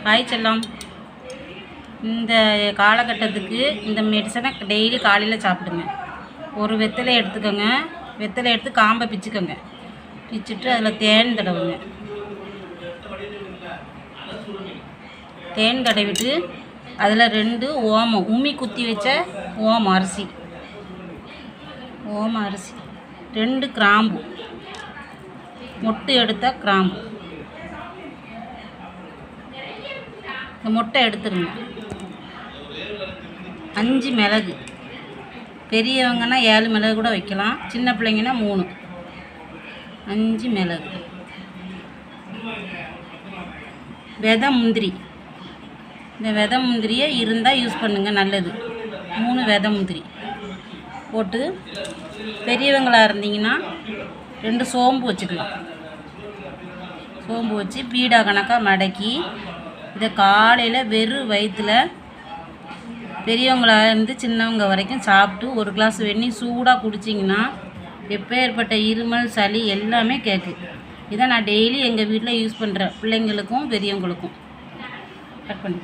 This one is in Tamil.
ஹாய் செல்லம். இந்த காலகட்டத்துக்கு இந்த மெடிசனை டெய்லி காலையில் சாப்பிடுங்க. ஒரு வெத்தலை எடுத்துக்கோங்க. வெத்தலை எடுத்து காம்பை பிச்சுக்கோங்க. பிச்சுட்டு அதில் தேன் தடவுங்க. தேன் தடவிட்டு அதில் 2 ஓமம், உம்மி குத்தி வச்ச ஓமம் அரிசி, 2 கிராம்பு, மொட்டு எடுத்த கிராம்பு. இந்த மொட்டை எடுத்துருங்க. 5 மிளகு, பெரியவங்கன்னா 7 மிளகு கூட வைக்கலாம், சின்ன பிள்ளைங்கன்னா 3. 5 மிளகு. விதை முந்திரி, இந்த விதை முந்திரியை இருந்தால் யூஸ் பண்ணுங்கள், நல்லது. 3 விதை முந்திரி போட்டு, பெரியவங்களாக இருந்தீங்கன்னா 2 சோம்பு வச்சுக்கலாம். சோம்பு வச்சு பீடா கணக்காக மடக்கி இதை காலையில் வெறும் வயிற்றில் பெரியவங்களாக இருந்து சின்னவங்க வரைக்கும் சாப்பிட்டு 1 கிளாஸ் வெந்நீர் சூடாக குடிச்சிங்கன்னா எப்பேற்பட்ட இருமல், சளி எல்லாமே கேட்கும். இதை நான் டெய்லி எங்கள் வீட்டில் யூஸ் பண்ணுறேன், பிள்ளைங்களுக்கும் பெரியவங்களுக்கும். கட் பண்ணி